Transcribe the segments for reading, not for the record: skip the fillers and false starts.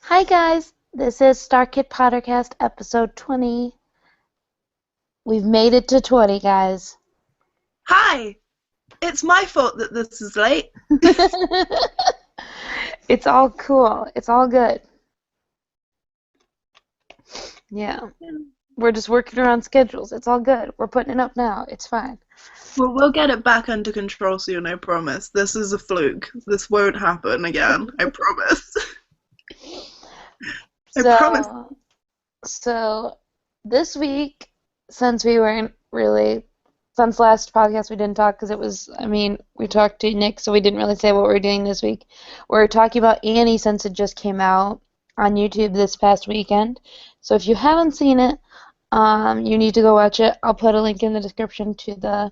Hi guys, this is StarKidPodcast episode 20. We've made it to 20, guys. Hi! It's my fault that this is late. It's all cool. It's all good. Yeah. We're just working around schedules. It's all good. We're putting it up now. It's fine. Well, we'll get it back under control soon, I promise. This is a fluke. This won't happen again, I promise. I promise. So this week, since last podcast we didn't talk because we talked to Nick, so we didn't really say what we're doing this week. We're talking about Annie since it just came out on YouTube this past weekend. So if you haven't seen it, you need to go watch it. I'll put a link in the description to the.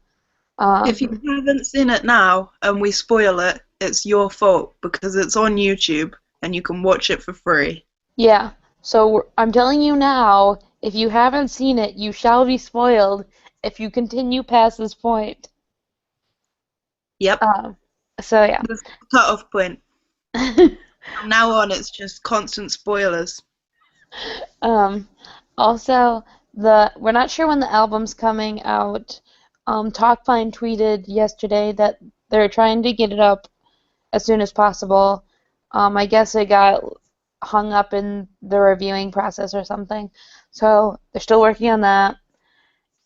If you haven't seen it now and we spoil it, it's your fault because it's on YouTube and you can watch it for free. Yeah. So I'm telling you now, if you haven't seen it, you shall be spoiled if you continue past this point. Yep. So yeah. This is the cut-off point. From now on, it's just constant spoilers. Also, we're not sure when the album's coming out. Talkfine tweeted yesterday that they're trying to get it up as soon as possible. I guess it got hung up in the reviewing process or something. So they're still working on that.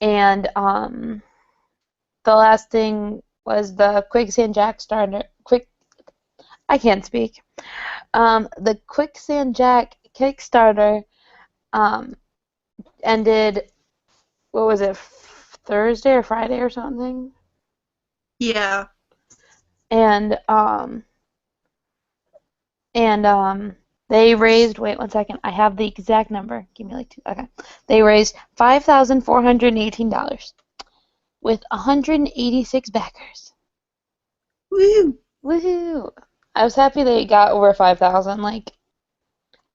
And the last thing was the Quicksand Jack starter. I can't speak. The Quicksand Jack Kickstarter ended. What was it? Thursday or Friday or something? Yeah. And they raised. Wait 1 second. I have the exact number. Give me like two. Okay. They raised $5,418 with 186 backers. Woo! Woohoo! I was happy they got over 5,000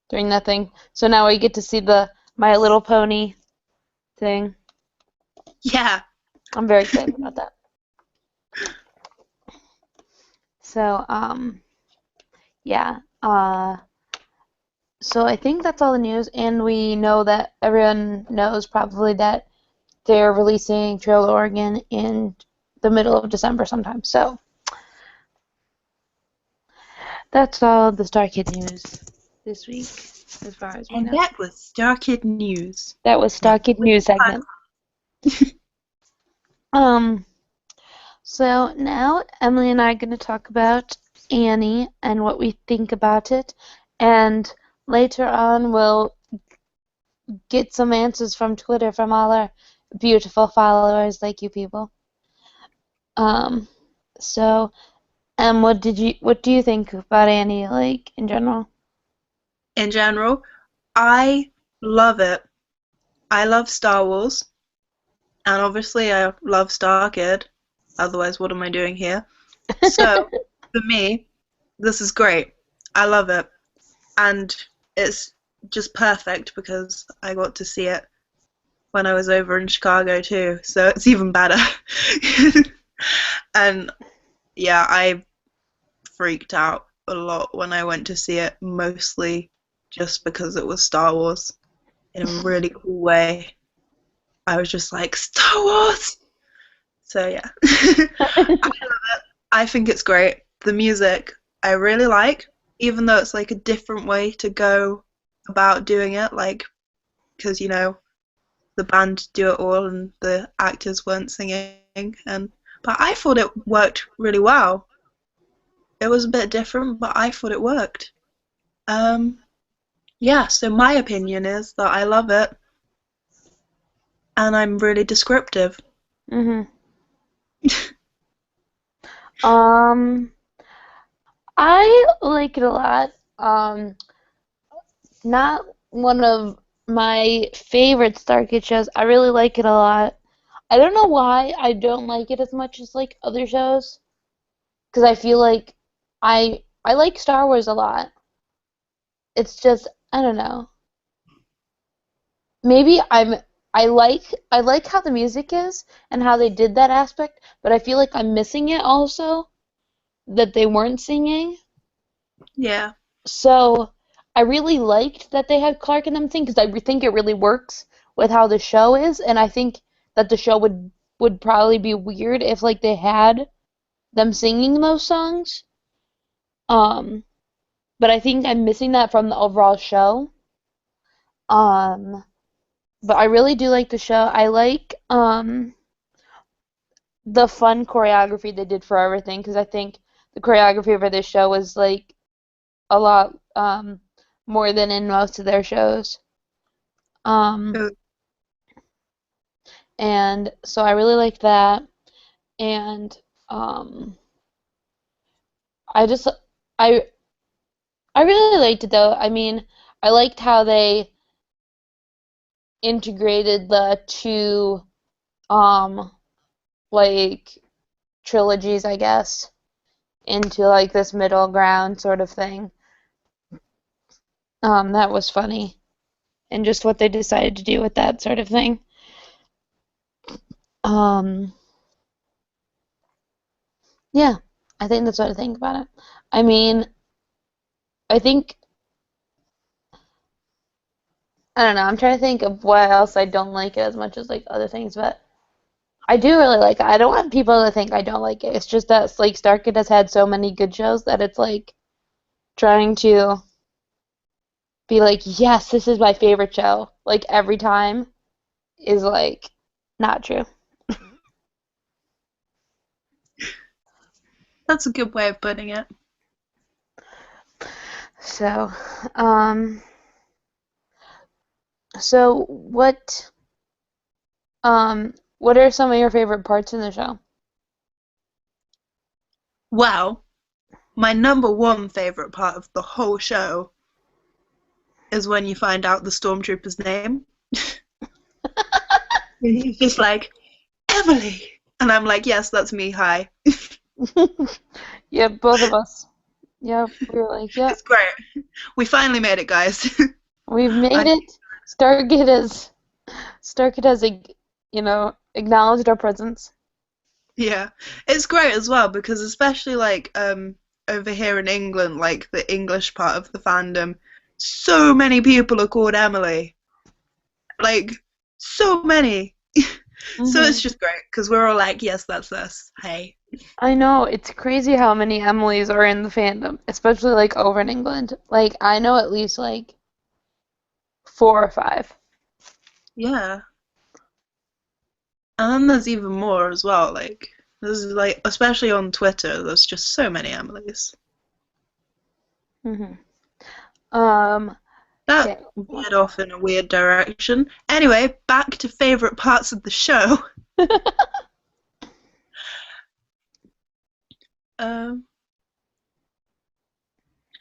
during that thing. So now we get to see the My Little Pony thing. Yeah. I'm very excited about that. So, yeah. So I think that's all the news, and we know that everyone knows probably that they're releasing Trail to Oregon in the middle of December sometime. So that's all the StarKid news this week, as far as we know. And that was StarKid News. That was StarKid News segment. So now Emily and I are going to talk about Annie and what we think about it, and later on we'll get some answers from Twitter from all our beautiful followers like you people. So, what do you think about Annie, in general? In general, I love it. I love Star Wars, and obviously I love StarKid. Otherwise, what am I doing here? So, for me, this is great. I love it. And it's just perfect because I got to see it when I was over in Chicago too, so it's even better. And yeah, I freaked out a lot when I went to see it, mostly just because it was Star Wars in a really cool way. I was just like, Star Wars! So yeah. I love it. I think it's great. The music I really like, even though it's like a different way to go about doing it, because the band do it all and the actors weren't singing, but I thought it worked really well. It was a bit different, but I thought it worked. Yeah, so my opinion is that I love it, and I'm really descriptive. Mhm. I like it a lot. Not one of my favorite StarKid shows. I really like it a lot. I don't know why I don't like it as much as other shows, because I feel like I like Star Wars a lot. It's just I don't know. Maybe I like how the music is and how they did that aspect, but I feel like I'm missing it also that they weren't singing. Yeah. So I really liked that they had Clark and them sing because think it really works with how the show is, and I think that the show would probably be weird if like they had them singing those songs. Um, but I think I'm missing that from the overall show. Um, but I really do like the show. I like the fun choreography they did for everything because I think the choreography for this show was like a lot more than in most of their shows. Um, Uh, and so I really liked that. And um, I just I I really liked it though. I mean, I liked how they integrated the two um like trilogies, I guess, into like this middle ground sort of thing. That was funny, and just what they decided to do with that sort of thing. Um, yeah, I think that's what I think about it. I mean, I think I don't know. I'm trying to think of what else I don't like it as much as like other things, but I do really like it. I don't want people to think I don't like it. It's just that like StarKid has had so many good shows that it's like trying to be like, yes, this is my favorite show, like every time is like not true. that's a good way of putting it. So, um, so what are some of your favorite parts in the show? Wow, my number one favorite part of the whole show is when you find out the stormtrooper's name. And he's just like, Emily. And I'm like, yes, that's me. Hi. Yep, both of us. Yep, we were like, yep, It's great. We finally made it, guys. we've made I, it. StarKid has StarKid has acknowledged our presence. yeah, it's great as well because especially like over here in England, like the English part of the fandom, so many people are called Emily. Like so many. So it's Hmm. just great because we're all like, yes, that's us. Hey. I know, it's crazy how many Emilys are in the fandom, especially like over in England. Like I know at least like four or five. Yeah. And then there's even more as well. Like there's like especially on Twitter, there's just so many Emilys. Hmm. Um, That okay. veered off in a weird direction. Anyway, back to favorite parts of the show. Um,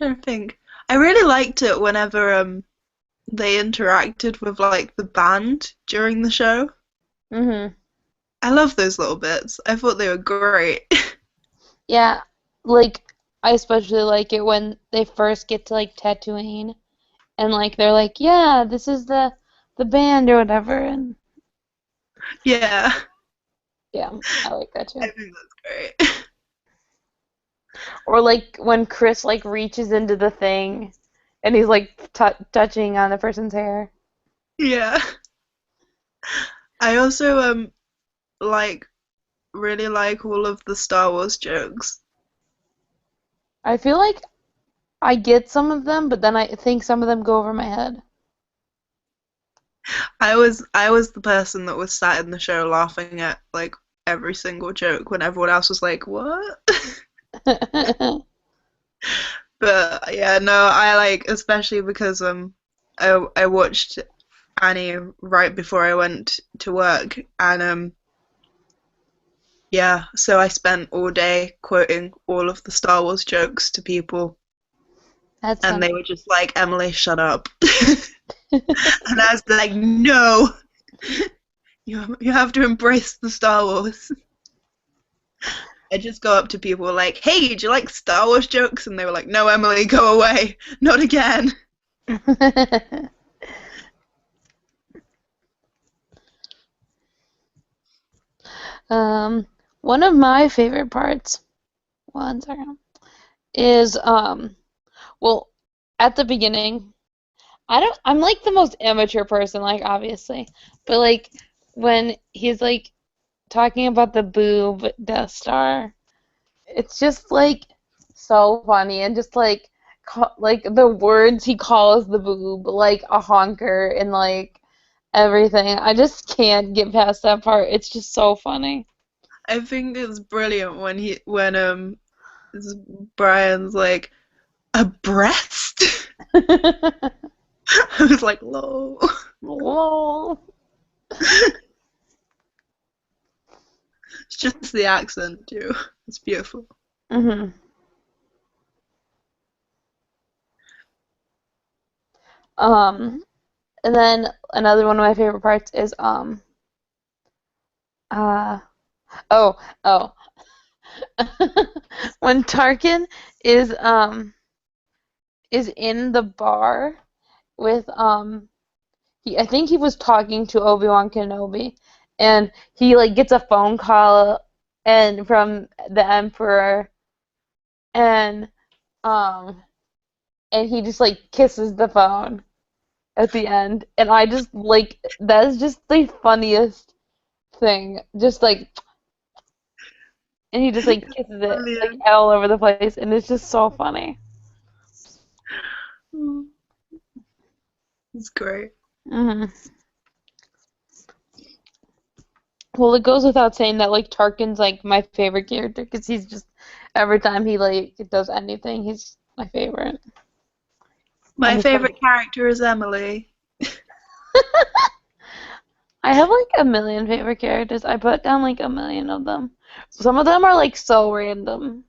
I think I really liked it whenever they interacted with like the band during the show. Hmm. I love those little bits. I thought they were great. Yeah, like I especially like it when they first get to like Tatooine and like they're like, yeah, this is the band or whatever, and Yeah, yeah, I like that I too. think that's great. Or like when Chris like reaches into the thing and he's like touching on the person's hair. Yeah. I also like really like all of the Star Wars jokes. I feel like I get some of them, but then I think some of them go over my head. I was the person that was sat in the show laughing at like every single joke when everyone else was like, "What?" But yeah, no, I like especially because I watched Annie right before I went to work and yeah, so I spent all day quoting all of the Star Wars jokes to people That's and they funny. were just like, "Emily, shut up." And I was like, "No, you have to embrace the Star Wars." I just go up to people like, "Hey, do you like Star Wars jokes?" And they were like, "No, Emily, go away, not again." Um, one of my favorite parts, one second, is well, at the beginning, I'm like the most amateur person, like obviously, but like when he's like talking about the boob Death Star, it's just like so funny and just like like the words he calls the boob, like a honker and like everything. I just can't get past that part. It's just so funny. I think it's brilliant when Brian's like a breast. I was like, lol. Lol. It's just the accent too. It's beautiful. Mhm. Um, and then another one of my favorite parts is uh oh oh when Tarkin is in the bar with I think he was talking to Obi-Wan Kenobi, and he like gets a phone call and from the Emperor, and um and he just like kisses the phone at the end, and I just like that is just the funniest thing. Just like, and he just like kisses it like Brilliant. all over the place, and it's just so funny. It's great. hmm Well, it goes without saying that like Tarkin's like my favorite character because he's just every time he like does anything, he's my favorite. And My he's funny. favorite character is Emily. I have like a million favorite characters. I put down like a million of them. Some of them are like so random.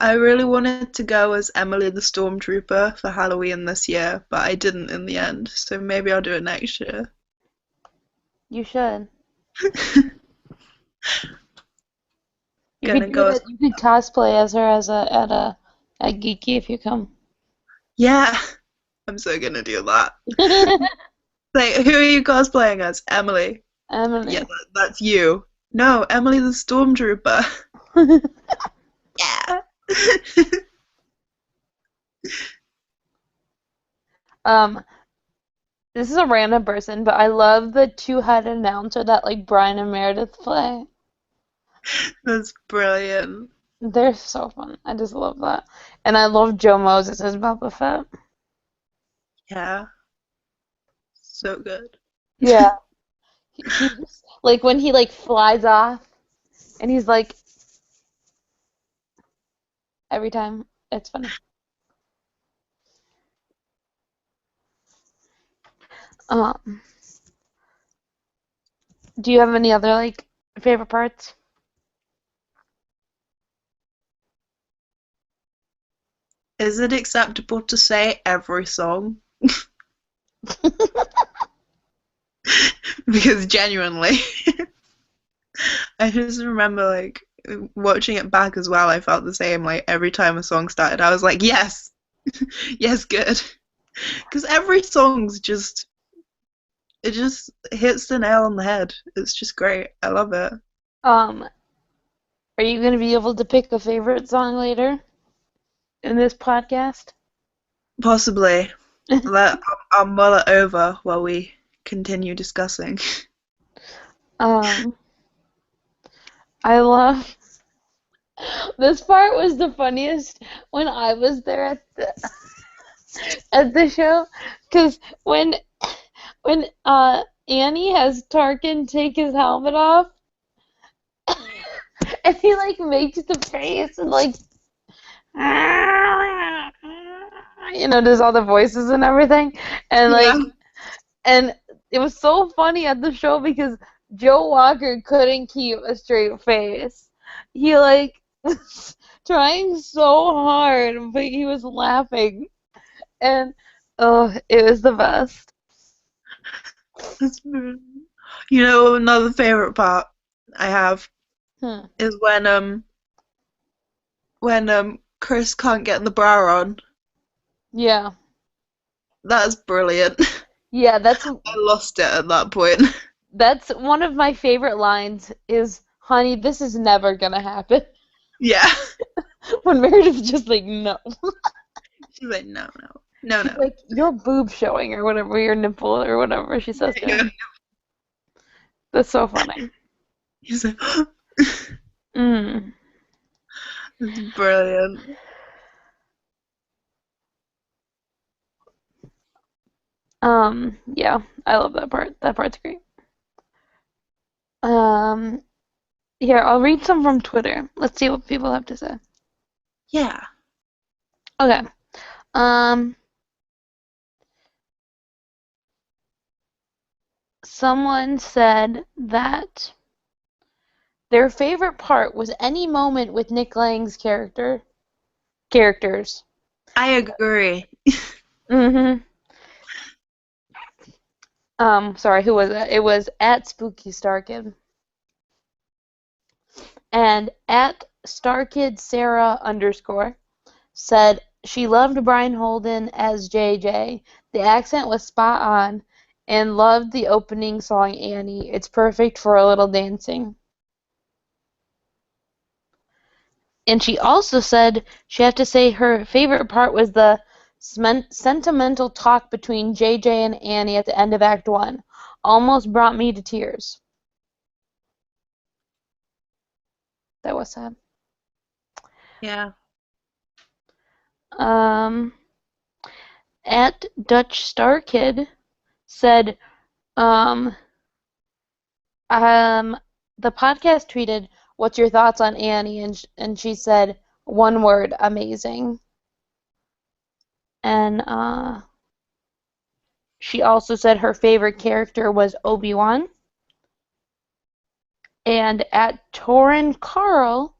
I really wanted to go as Emily the Stormtrooper for Halloween this year, but I didn't in the end, so maybe I'll do it next year. You should. You could Gonna do go as. that. You could cosplay as her as a at Geeky if you come. Yeah, I'm so gonna do that. Like, who are you cosplaying as? Emily. Yeah, Emily. that's you. No, Emily the Stormtrooper. Yeah. um, this is a random person, but I love the two-headed announcer that like Brian and Meredith play. That's brilliant. They're so fun. I just love that. And I love Joe Moses as Boba Fett. Yeah, so good. Yeah. He just like when he like flies off and he's like every time it's funny. Um, do you have any other like favorite parts? Is it acceptable to say every song? Because genuinely, I just remember like watching it back as well. I felt the same. Like every time a song started, I was like, yes, yes, good. Because every song's just it just hits the nail on the head. It's just great. I love it. Um, are you gonna be able to pick a favorite song later in this podcast? Possibly. I'll mull it over while we continue discussing. Um, I love this part was the funniest when I was there at the show, because when Annie has Tarkin take his helmet off, and he like makes the face and like does all the voices and everything, and like Yeah. and it was so funny at the show because Joe Walker couldn't keep a straight face. He like was trying so hard, but he was laughing, and oh, it was the best. You know, another favorite part I have Hmm. is when Chris can't get the bra on. Yeah, That's brilliant. yeah. I lost it at that point. That's one of my favorite lines. Is honey, this is never gonna happen. Yeah. When Meredith's just like no. She's like, no, no, no, She's no. like, your boob showing or whatever, your nipple or whatever she says to him. That's so funny. He's like, Mm. it's brilliant. Yeah, I love that part. That part's great. Um, Here, I'll read some from Twitter. Let's see what people have to say. Yeah. Okay. Um, Someone said that their favorite part was any moment with Nick Lang's characters. I agree. Mm-hmm. Sorry, who was it? It was at Spooky StarKid. And at StarKid Sarah _ said she loved Brian Holden as JJ. The accent was spot on and loved the opening song Annie. It's perfect for a little dancing. And she also said she had to say her favorite part was the sentimental talk between JJ and Annie at the end of Act 1. Almost brought me to tears. That was sad. Yeah. Um, at Dutch Star Kid said, um, the podcast tweeted, "What's your thoughts on Annie?" And she said, "One word, amazing." And she also said her favorite character was Obi-Wan. And at Torin Carl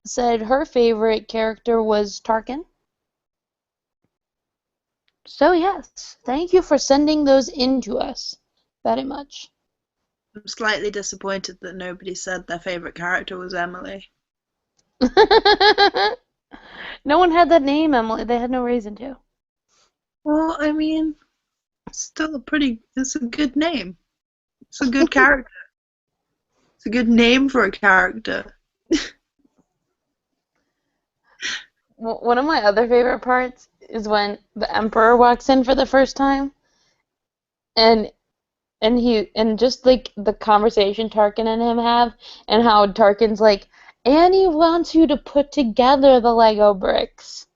said her favorite character was Tarkin. So yes, thank you for sending those in to us very much. I'm slightly disappointed that nobody said their favorite character was Emily. No one had that name, Emily. They had no reason to. Well, I mean, it's a good name. It's a good character. It's a good name for a character. One of my other favorite parts is when the Emperor walks in for the first time, and just like the conversation Tarkin and him have, and how Tarkin's like, Annie wants you to put together the Lego bricks.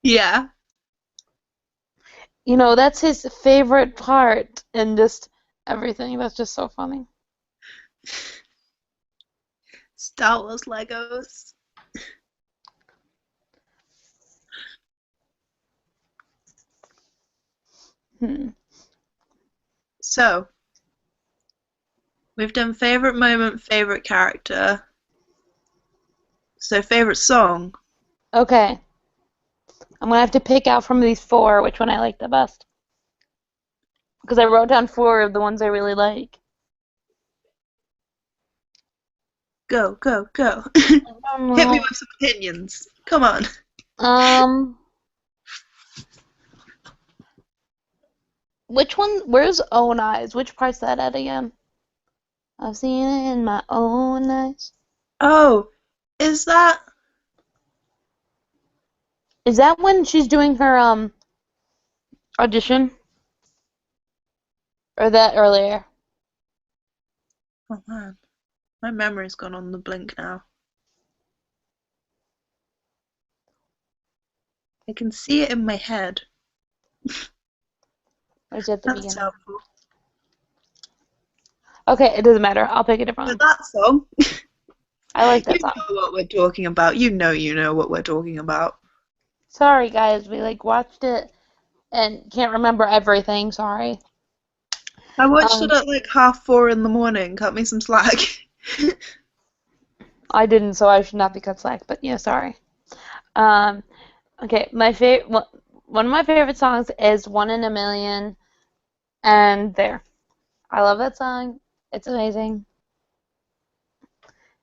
Yeah. You know, that's his favorite part, and just everything. That's just so funny. Star Wars Legos. Hmm. So, we've done favorite moment, favorite character. So, favorite song. Okay, I'm gonna have to pick out from these four which one I like the best. Because I wrote down four of the ones I really like. Go, go, go. I don't Hit me know. with some opinions. Come on. Um, which one? Where's Own Eyes? Which part's that at again? I've seen it in my own eyes. Oh, is that? Is that when she's doing her audition? Or that earlier? Oh man, my memory's gone on the blink now. I can see it in my head. Or is it at the That's beginning? helpful. Okay, it doesn't matter. I'll pick a different But one. that song, I like you that song. know what we're talking about. You know what we're talking about. Sorry, guys. We like watched it and can't remember everything. Sorry. I watched it Um, at like 4:30 in the morning. Cut me some slack. I didn't, so I should not be cut slack. But yeah, sorry. Um, okay, my favorite one of my favorite songs is "One in a Million," and there. I love that song. It's amazing.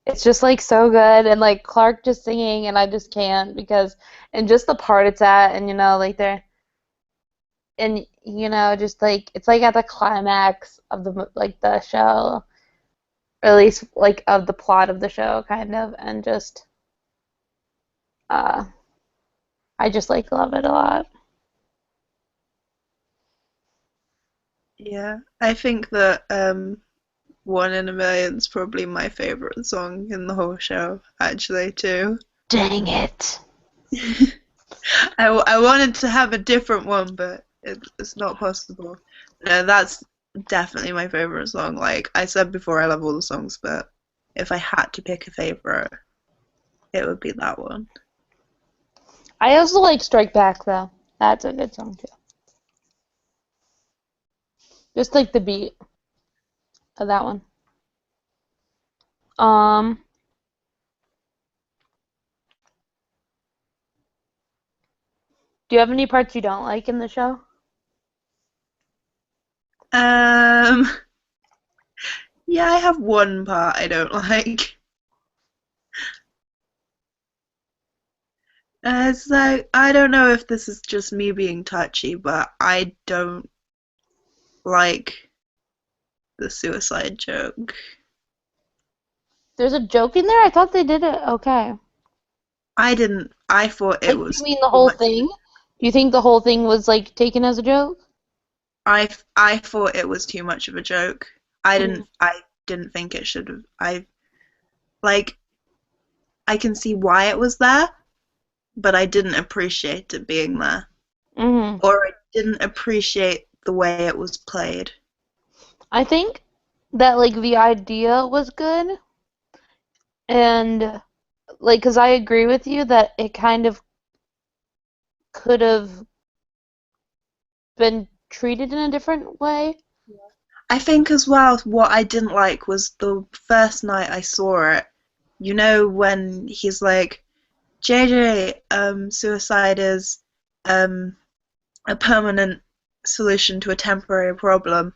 It's just like so good, and like Clark just singing, and I just can't because, and just the part it's at, and like they're, and just like it's like at the climax of the show, or at least like of the plot of the show, kind of, and just uh I just like love it a lot. Yeah, I think that One in a Million's probably my favorite song in the whole show, actually, too. Dang it. I wanted to have a different one, but it's not possible. No, that's definitely my favorite song. Like I said before, I love all the songs, but if I had to pick a favorite, it would be that one. I also like Strike Back though. That's a good song too. Just like the beat of that one. Um, do you have any parts you don't like in the show? Um, yeah, I have one part I don't like. It's like I don't know if this is just me being touchy, but I don't like the suicide joke. There's a joke in there? I thought they did it okay. I didn't. I thought it Like, do you was mean the too whole much. thing? Do you think the whole thing was like taken as a joke? I thought it was too much of a joke. I Mm. didn't. I didn't think it should have. Like. I can see why it was there, but I didn't appreciate it being there, Hmm. or I didn't appreciate the way it was played. I think that like the idea was good, and like, 'cause I agree with you that it kind of could have been treated in a different way. I think as well, what I didn't like was the first night I saw it. You know when he's like, JJ, suicide is um, a permanent solution to a temporary problem.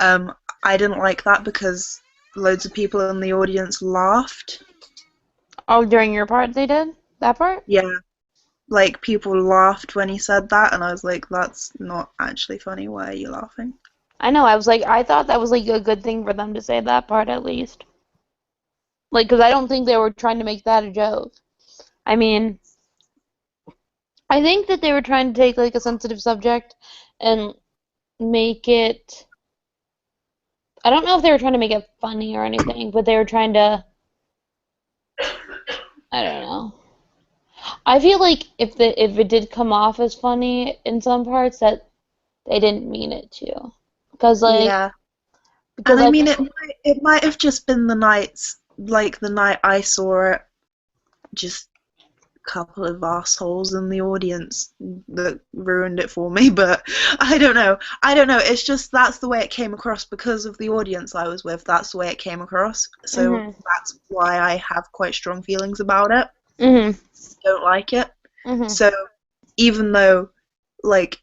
Um, I didn't like that because loads of people in the audience laughed. Oh, during your part they did? That part? Yeah, like people laughed when he said that, and I was like, that's not actually funny. Why are you laughing? I know, I was like, I thought that was like a good thing for them to say that part at least. Like, 'cause I don't think they were trying to make that a joke. I mean, I think that they were trying to take like a sensitive subject and make it. I don't know if they were trying to make it funny or anything, but they were trying to. I don't know. I feel like if it did come off as funny in some parts, that they didn't mean it to, because like Yeah, and because I I mean, think it might have just been the nights, like the night I saw it, just couple of assholes in the audience that ruined it for me, but I don't know. I don't know. It's just that's the way it came across because of the audience I was with. That's the way it came across. So mhm that's why I have quite strong feelings about it. mhm Don't like it. mhm So even though like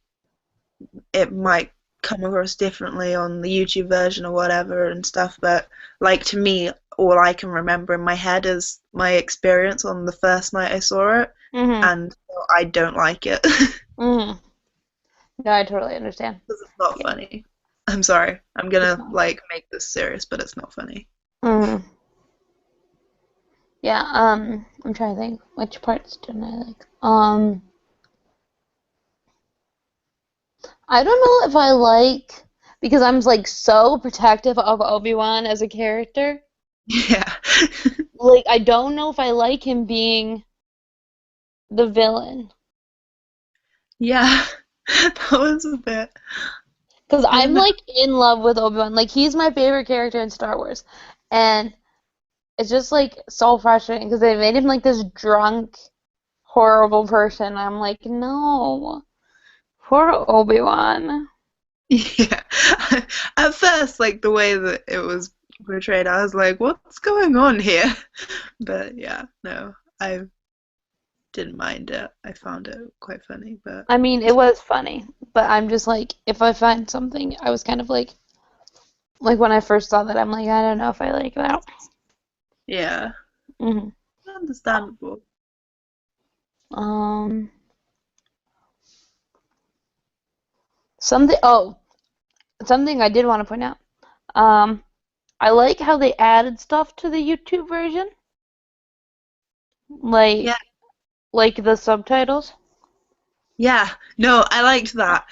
it might come across differently on the YouTube version or whatever and stuff, but like to me, all I can remember in my head is my experience on the first night I saw it, mhm and I don't like it because mhm. No, I totally understand. it's not Yeah, funny. I'm sorry. I'm it's gonna not. like make this serious, but it's not funny. Mhm. Yeah. I'm trying to think which parts didn't I like. I don't know if I like because I'm like so protective of Obi-Wan as a character. Yeah. Like I don't know if I like him being the villain. Yeah. That was a bit. Because I don't I'm know. like in love with Obi-Wan. Like he's my favorite character in Star Wars. And it's just like so frustrating because they made him like this drunk, horrible person. I'm like, no. Poor Obi-Wan. Yeah. At first, like the way that it was portrayed, I was like, what's going on here? But yeah, no, I didn't mind it. I found it quite funny, but I mean, it was funny, but I'm just like, if I find something, I was kind of like when I first saw that, I'm like, I don't know if I like that. yeah, Hmm. understandable. Um, something. Oh, something I did want to point out. Um, I like how they added stuff to the YouTube version, like Yeah, like the subtitles. Yeah, no, I liked that.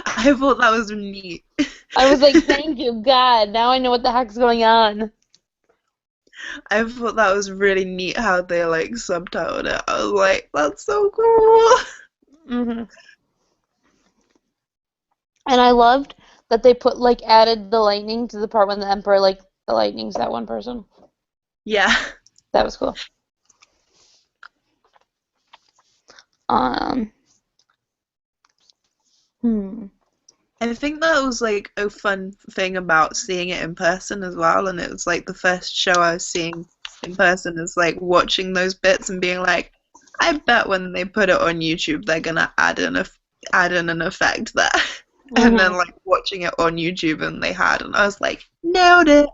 I thought that was neat. I was like, thank you, God. Now I know what the heck's going on. I thought that was really neat how they like subtitled it. I was like, that's so cool. Hmm. And I loved that they put like added the lightning to the part when the Emperor like the lightning's that one person. Yeah. That was cool. Um, hmm. I think that was like a fun thing about seeing it in person as well, and it was like the first show I was seeing in person is like watching those bits and being like, I bet when they put it on YouTube they're gonna add in an effect there. And then Hmm. like watching it on YouTube and they had, and I was like, nailed it.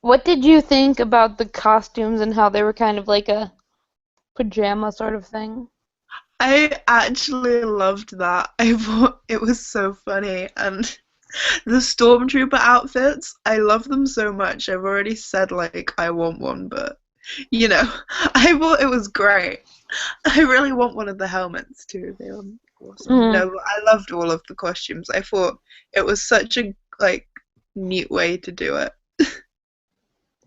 What did you think about the costumes and how they were kind of like a pajama sort of thing? I actually loved that. I thought it was so funny, and the stormtrooper outfits, I love them so much. I've already said like I want one, but you know, I thought it was great. I really want one of the helmets too. They were awesome. Mm. No, but I loved all of the costumes. I thought it was such a like neat way to do it.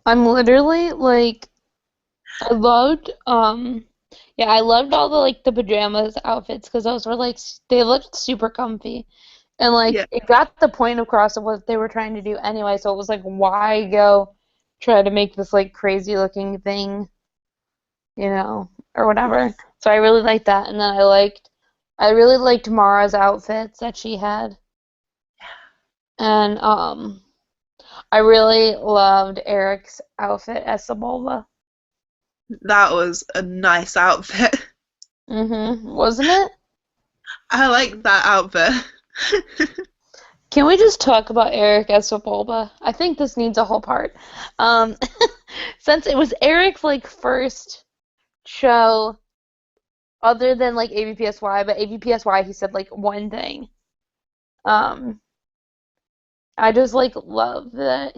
I'm literally like I loved yeah, I loved all the like the pajamas outfits because those were like they looked super comfy. And like Yeah. it got the point across of what they were trying to do anyway, so it was like why go try to make this like crazy looking thing, or whatever. So I really liked that. And then I really liked Mara's outfits that she had. And I really loved Eric's outfit as Sebulba. That was a nice outfit. Wasn't it? I like that outfit. Can we just talk about Eric as Sebulba? I think this needs a whole part. Um, since it was Eric's like first show other than like AVPSY, but AVPSY he said like one thing. Um, I just like love that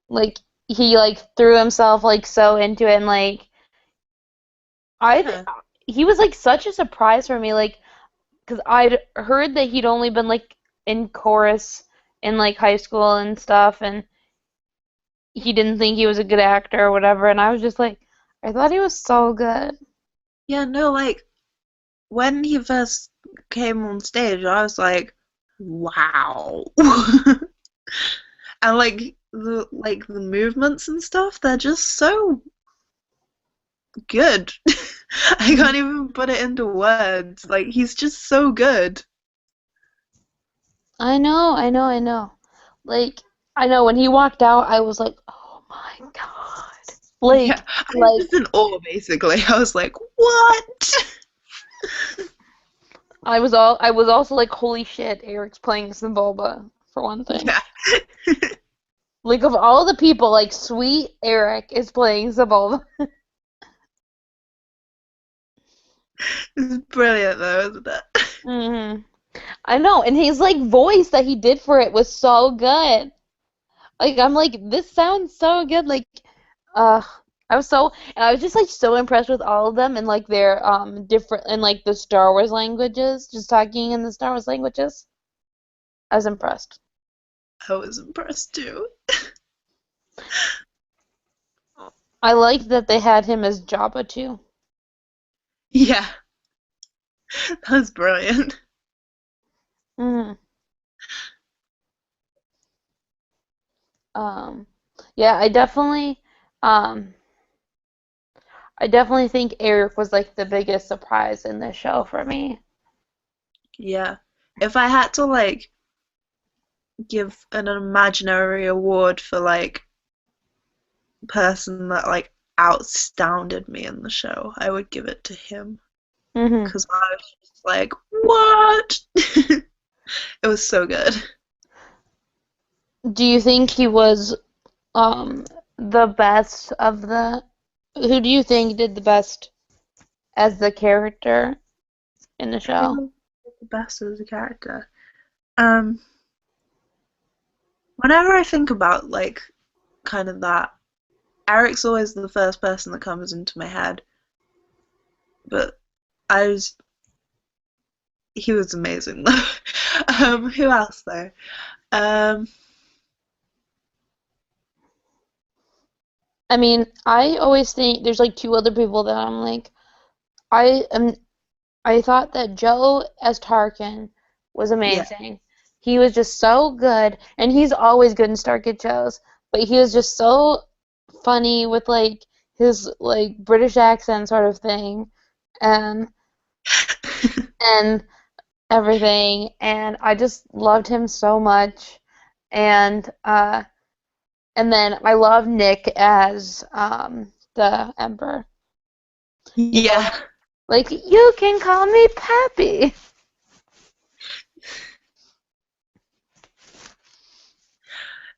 like he like threw himself like so into it and like I th Yeah. he was like such a surprise for me like because I'd heard that he'd only been like in chorus in like high school and stuff and he didn't think he was a good actor or whatever and I was just like I thought he was so good. Yeah, no, like when he first came on stage, I was like, wow. And like the movements and stuff, they're just so good. I can't even put it into words. Like he's just so good. I know. Like I know when he walked out I was like, "Oh my God." Yeah, Like I was like just in awe basically. I was like, what? I was also like, "Holy shit, Eric's playing Bulba for one thing." Yeah, Like of all the people, like sweet Eric is playing Sebulba. it's brilliant though, isn't it? Hmm. I know, and his like voice that he did for it was so good. Like I'm like, this sounds so good. Like, uh, I was just like so impressed with all of them and like their different and like the Star Wars languages, just talking in the Star Wars languages. I was impressed. I was impressed too. I liked that they had him as Jabba too. Yeah, that was brilliant. Hmm. Um, yeah, um, I definitely think Eric was like the biggest surprise in this show for me. Yeah. If I had to like give an imaginary award for like person that like outstanded me in the show, I would give it to him Hmm. because I was just like, what? It was so good. Do you think he was um the best of the who do you think did the best as the character in the show? Who was the best as a character? Um, Whenever I think about like kind of that Eric's always the first person that comes into my head, but I was he was amazing though. Who else though? Um, I mean, I always think there's like two other people that I'm like, I am. I thought that Joe as Tarkin was yeah, amazing. He was just so good, and he's always good in StarKid shows. But he was just so funny with like his like British accent sort of thing, and and everything. And I just loved him so much. And and then I love Nick as the Emperor. You know, yeah, like you can call me Pappy.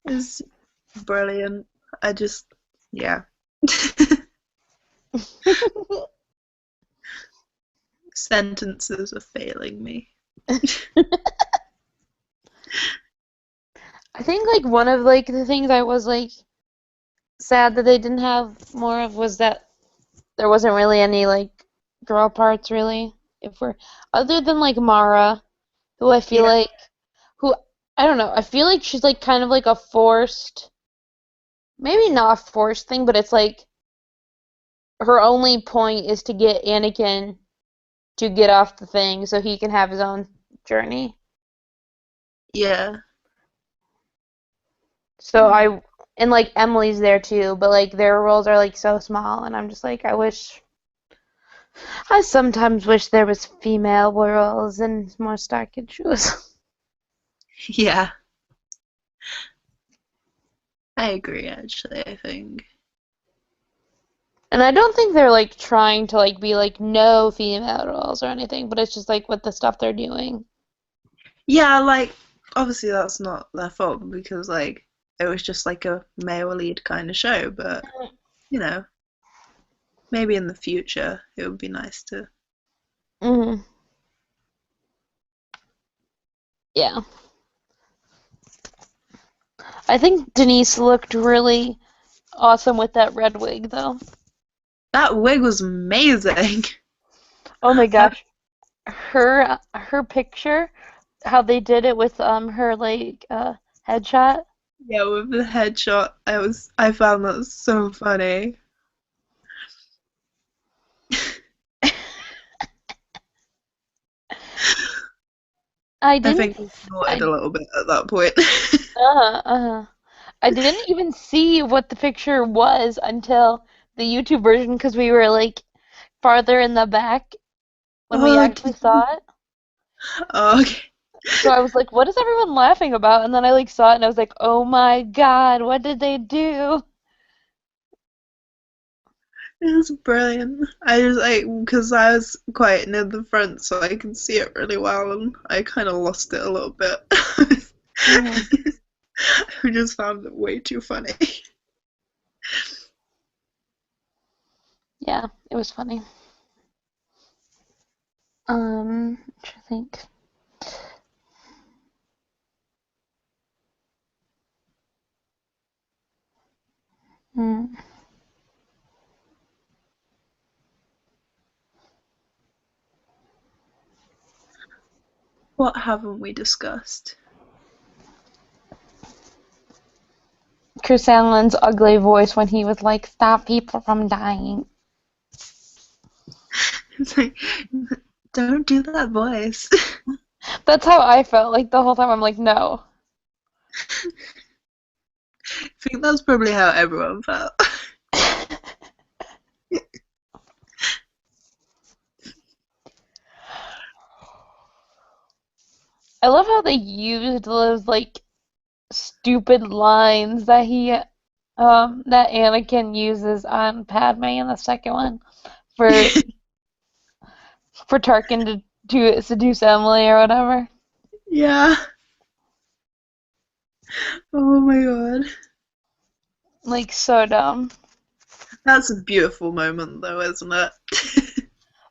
it's brilliant. I just, yeah. Sentences are failing me. I think like one of like the things I was like sad that they didn't have more of was that there wasn't really any like girl parts really. If we're other than like Mara, who I feel Yeah, like who I don't know, I feel like she's like kind of like a forced, maybe not a forced thing, but it's like her only point is to get Anakin to get off the thing so he can have his own journey. yeah. So I and like Emily's there too, but like their roles are like so small and I'm just like I sometimes wish there was female roles and more Starkid shows. Yeah, I agree actually, I think. And I don't think they're like trying to like be like no female roles or anything, but it's just like with the stuff they're doing. Yeah, like obviously that's not their fault because like it was just like a male lead kind of show, but you know, maybe in the future it would be nice to. Hmm. Yeah. I think Denise looked really awesome with that red wig though. That wig was amazing. Oh my gosh. Her picture, how they did it with her like headshot. Yeah, with the headshot, I found that so funny. I I didn't think I snorted a I little bit at that point. uh-huh. I didn't even see what the picture was until the YouTube version because we were like farther in the back when we Oh, actually saw it. oh, okay. So I was like, what is everyone laughing about? And then I like saw it and I was like, oh my God, what did they do? It was brilliant. I just like because I was quite near the front, so I could see it really well, and I kind of lost it a little bit. Hmm. I just found it way too funny. Yeah, it was funny. I'm trying to think. Hmm. What haven't we discussed? Chris Allen's ugly voice when he was like, stop people from dying. It's like, don't do that voice. That's how I felt like the whole time. I'm like, no. I think that's probably how everyone felt. I love how they used those like stupid lines that that Anakin uses on Padme in the second one for Tarkin to seduce Emily or whatever. Yeah. Oh my god. Like so dumb. That's a beautiful moment though, isn't it?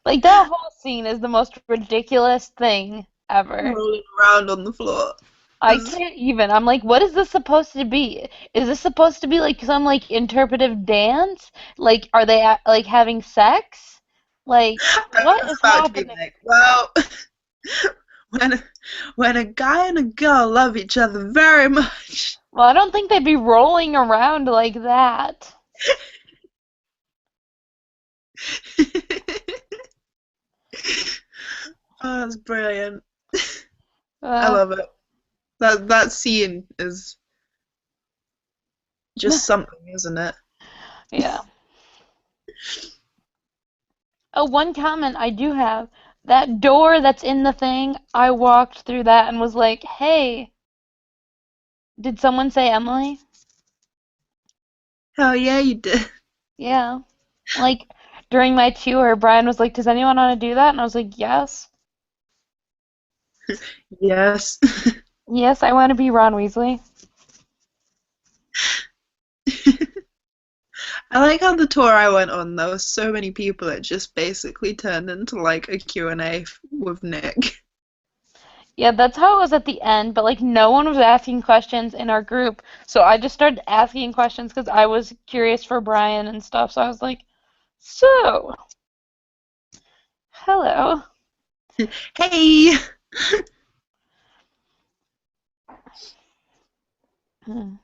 Like that whole scene is the most ridiculous thing ever. Rolling around on the floor. I can't even. I'm like, what is this supposed to be? Is this supposed to be like some like interpretive dance? Like, are they like having sex? Like, I what was is about to be happening? like, well, when when a guy and a girl love each other very much. Well, I don't think they'd be rolling around like that. Oh, that's brilliant. I Uh, love it. That scene is just something, isn't it? yeah. Oh, one comment I do have. That door that's in the thing, I walked through that and was like, hey, did someone say Emily? Hell yeah, you did. Yeah. Like, during my tour, Brian was like, does anyone want to do that? And I was like, yes. Yes. Yes, I want to be Ron Weasley. I like how the tour I went on, there were so many people, it just basically turned into like a Q&A with Nick. Yeah, that's how it was at the end, but like no one was asking questions in our group. So I just started asking questions because I was curious for Brian and stuff. So I was like, so, hello. Hey! Hmm.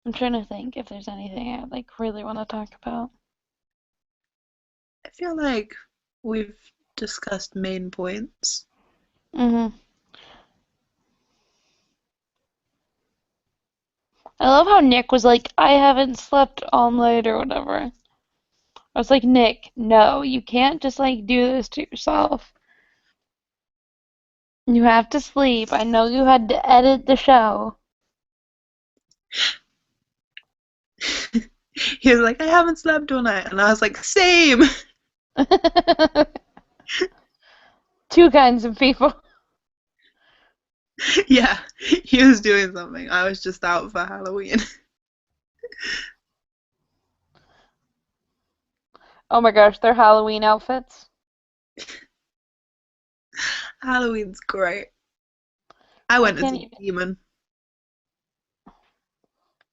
I'm trying to think if there's anything I like really want to talk about. I feel like we've discussed main points. Hmm. I love how Nick was like, I haven't slept all night or whatever. I was like, Nick, no, you can't just like do this to yourself. You have to sleep. I know you had to edit the show. He was like, I haven't slept all night. And I was like, same! Two kinds of people. Yeah, he was doing something. I was just out for Halloween. Oh my gosh, their Halloween outfits. Halloween's great. I I went as can't a even. demon.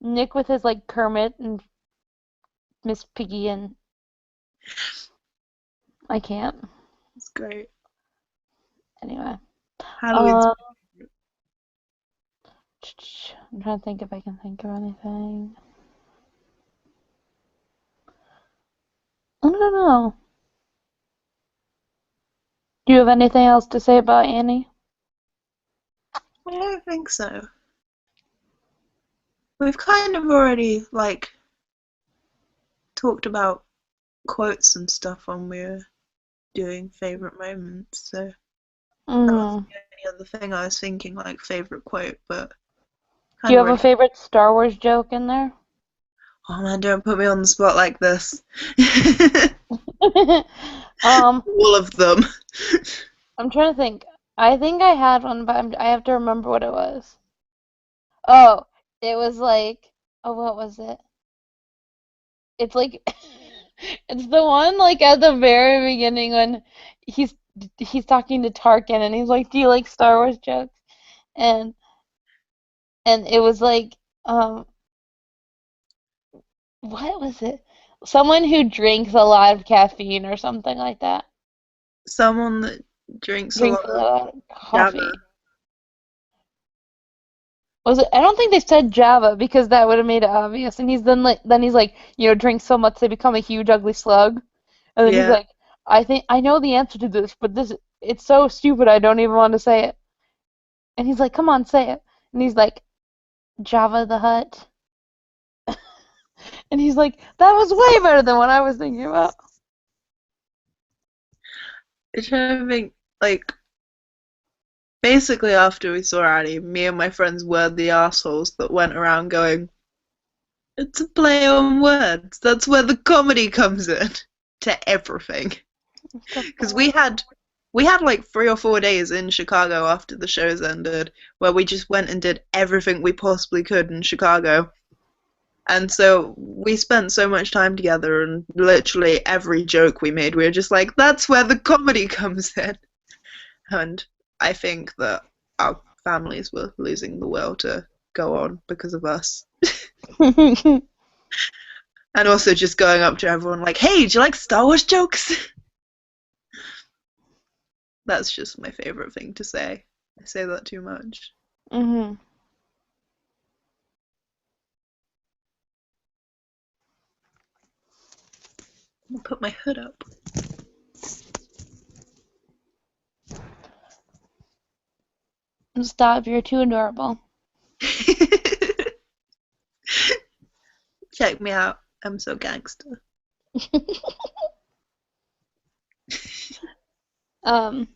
Nick with his like Kermit and Miss Piggy and I can't. It's great. Anyway. Halloween's Um, I'm trying to think if I can think of anything. I don't know. Do you have anything else to say about Annie? I don't think so. We've kind of already like talked about quotes and stuff when we were doing favorite moments. So that was Mm. the only other thing I was thinking, like favorite quote, but Do kind you of have a already. favorite Star Wars joke in there? Oh man, don't put me on the spot like this. um, All of them. I'm trying to think. I think I had one, but I have to remember what it was. Oh, it was like, oh, what was it? It's like, it's the one like at the very beginning when he's he's talking to Tarkin and he's like, "Do you like Star Wars jokes?" And it was like, what was it? Someone who drinks a lot of caffeine or something like that. Someone that drinks a Drinks lot a of lot of Java. coffee. Was it? I don't think they said Java because that would have made it obvious. And then he's like, drinks so much they become a huge ugly slug. And then he's Yeah. like, I think I know the answer to this, but this it's so stupid I don't even want to say it. And he's like, come on, say it. And he's like, Java the Hutt. And he's like, that was way better than what I was thinking about. I'm trying to think, like, basically after we saw Annie, me and my friends were the assholes that went around going, it's a play on words. That's where the comedy comes in to everything. Because we had like 3 or 4 days in Chicago after the shows ended, where we just went and did everything we possibly could in Chicago. And so we spent so much time together, and literally every joke we made, we were just like, that's where the comedy comes in. And I think that our families were losing the will to go on because of us. And also just going up to everyone like, hey, do you like Star Wars jokes? That's just my favorite thing to say. I say that too much. Mhm. I'll put my hood up. Stop, you're too adorable. Check me out. I'm so gangster. Um,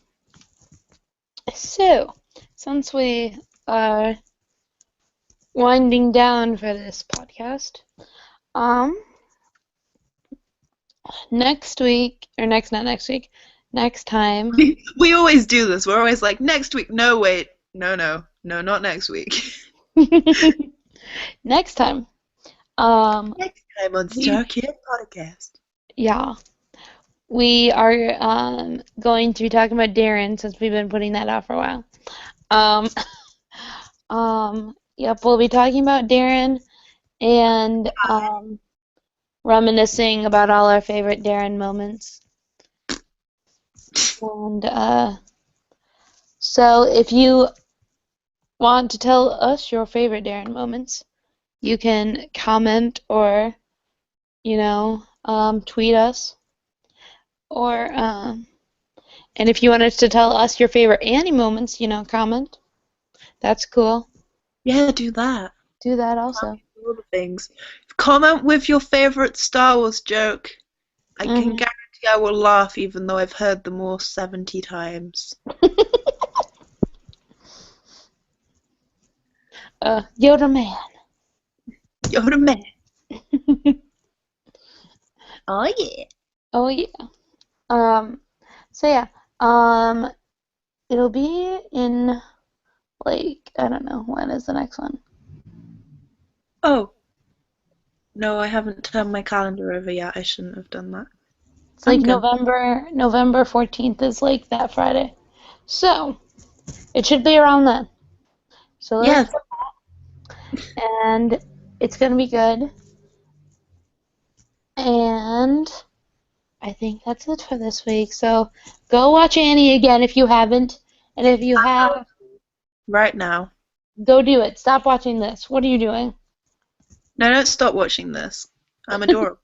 so, since we are winding down for this podcast, um, next week, or not next week, next time. We always do this. We're always like, next week. No, wait. No, not next week. Next time. Next time on StarKidPodcast. Yeah. We are going to be talking about Darren since we've been putting that out for a while. Um, yep, we'll be talking about Darren and reminiscing about all our favorite Darren moments. And so if you want to tell us your favorite Darren moments, you can comment or, tweet us. Or, and if you wanted to tell us your favorite Annie moments, comment. That's cool. Yeah, do that. Do that also. All the things. Comment with your favorite Star Wars joke. I can guarantee I will laugh even though I've heard them all 70 times. Yoda man. Yoda man. Oh yeah. Oh yeah. So yeah. It'll be in like I don't know when is the next one. Oh. No, I haven't turned my calendar over yet. I shouldn't have done that. It's like November 14th is like that Friday. So it should be around then. So Yeah. and it's gonna be good. And I think that's it for this week. So go watch Annie again if you haven't. And if you have, Right now. go do it. Stop watching this. What are you doing? No, don't stop watching this. I'm adorable.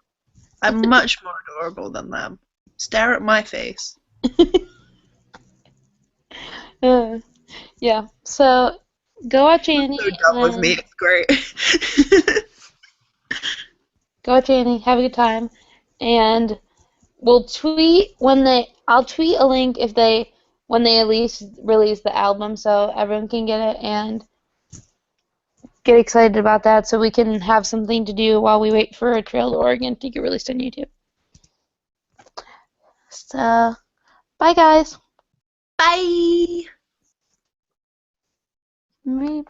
I'm much more adorable than them. Stare at my face. Yeah. So go watch Annie. So done with me. It's great. Go watch Annie. Have a good time. And we'll tweet I'll tweet a link if when they release the album so everyone can get it and get excited about that so we can have something to do while we wait for Trail to Oregon to get released on YouTube. So, bye guys. Bye. Maybe.